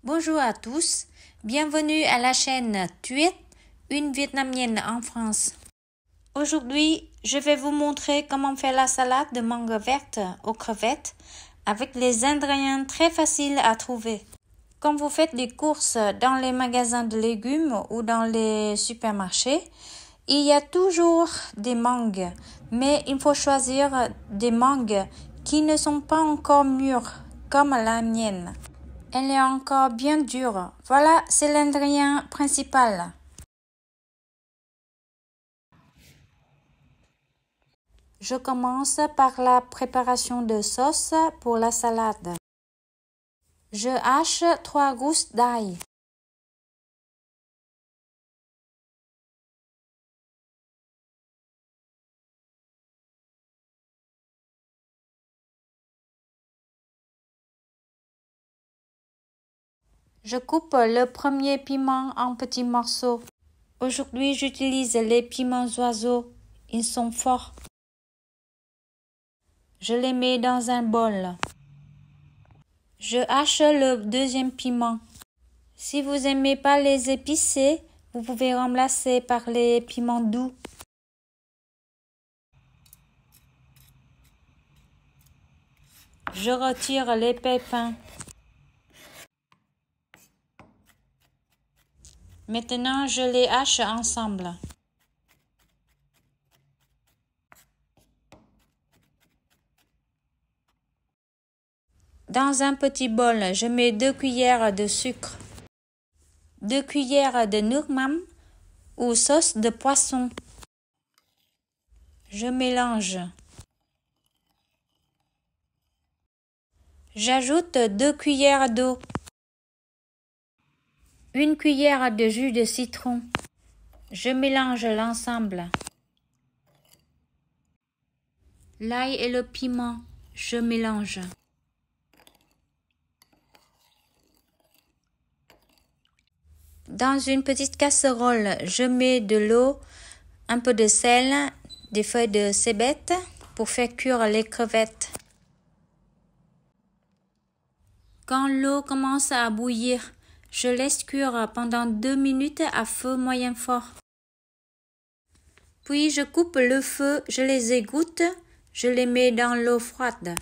Bonjour à tous, bienvenue à la chaîne Tuyết, une Vietnamienne en France. Aujourd'hui, je vais vous montrer comment faire la salade de mangue verte aux crevettes avec les ingrédients très faciles à trouver. Quand vous faites des courses dans les magasins de légumes ou dans les supermarchés, il y a toujours des mangues, mais il faut choisir des mangues qui ne sont pas encore mûres, comme la mienne. Elle est encore bien dure. Voilà, c'est l'ingrédient principal. Je commence par la préparation de sauce pour la salade. Je hache 3 gousses d'ail. Je coupe le premier piment en petits morceaux. Aujourd'hui, j'utilise les piments oiseaux. Ils sont forts. Je les mets dans un bol. Je hache le deuxième piment. Si vous n'aimez pas les épicés, vous pouvez remplacer par les piments doux. Je retire les pépins. Maintenant, je les hache ensemble. Dans un petit bol, je mets 2 cuillères de sucre, 2 cuillères de nước mắm ou sauce de poisson. Je mélange. J'ajoute 2 cuillères d'eau, 1 cuillère de jus de citron. Je mélange l'ensemble. L'ail et le piment, je mélange. Dans une petite casserole, je mets de l'eau, un peu de sel, des feuilles de cébette pour faire cuire les crevettes. Quand l'eau commence à bouillir, je laisse cuire pendant 2 minutes à feu moyen fort. Puis je coupe le feu, je les égoutte, je les mets dans l'eau froide.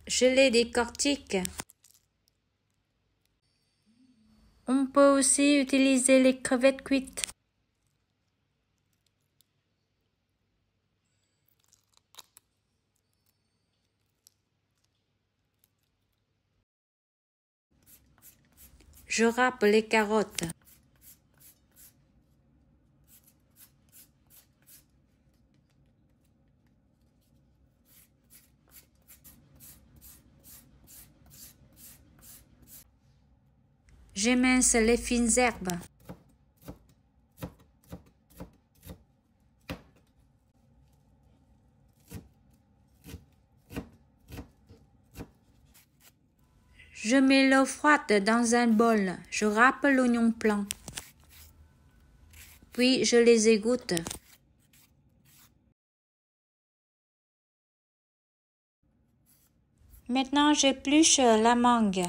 Je les décortique. On peut aussi utiliser les crevettes cuites. Je râpe les carottes. J'émince les fines herbes. Je mets l'eau froide dans un bol. Je râpe l'oignon blanc. Puis je les égoutte. Maintenant, j'épluche la mangue.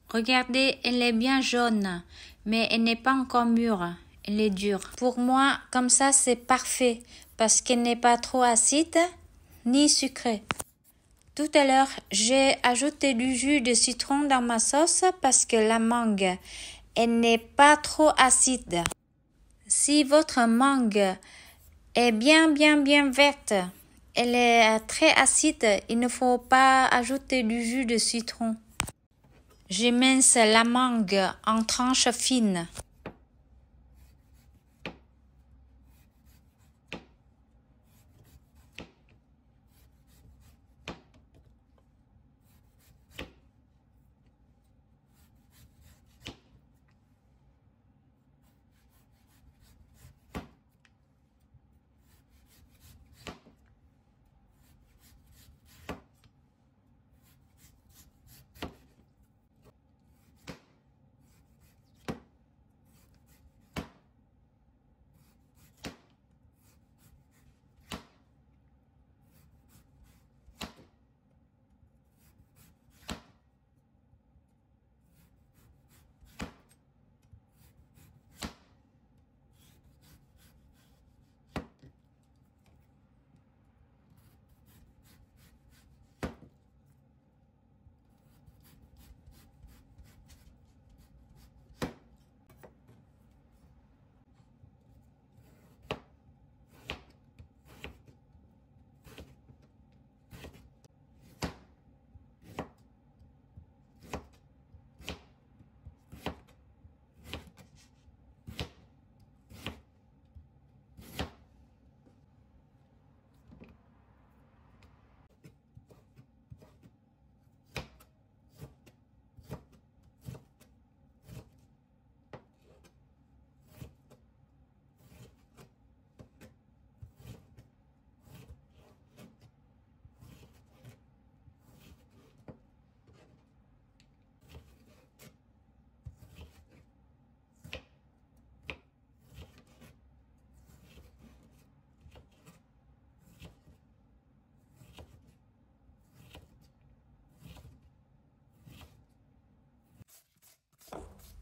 Regardez, elle est bien jaune, mais elle n'est pas encore mûre. Elle est dure. Pour moi, comme ça, c'est parfait parce qu'elle n'est pas trop acide ni sucrée. Tout à l'heure, j'ai ajouté du jus de citron dans ma sauce parce que la mangue, elle n'est pas trop acide. Si votre mangue est bien verte, elle est très acide, il ne faut pas ajouter du jus de citron. J'émince la mangue en tranches fines.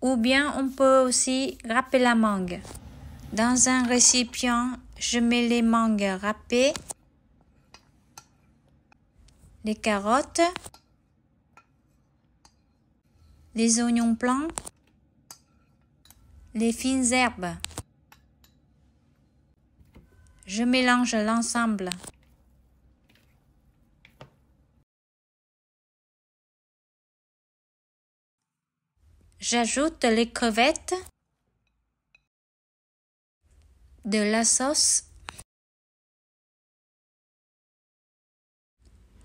Ou bien on peut aussi râper la mangue. Dans un récipient, je mets les mangues râpées, les carottes, les oignons blancs, les fines herbes. Je mélange l'ensemble. J'ajoute les crevettes, de la sauce.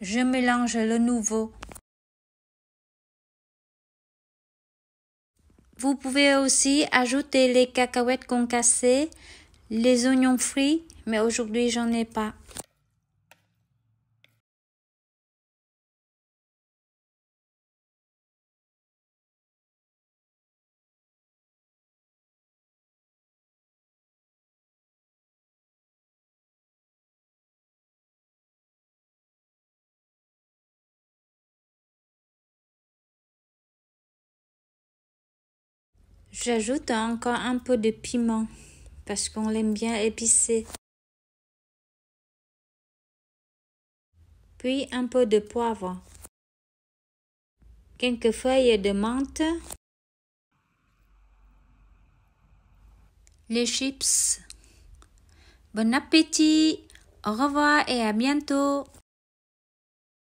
Je mélange le nouveau. Vous pouvez aussi ajouter les cacahuètes concassées, les oignons frits, mais aujourd'hui j'en ai pas. J'ajoute encore un peu de piment parce qu'on l'aime bien épicé. Puis un peu de poivre. Quelques feuilles de menthe. Les chips. Bon appétit! Au revoir et à bientôt!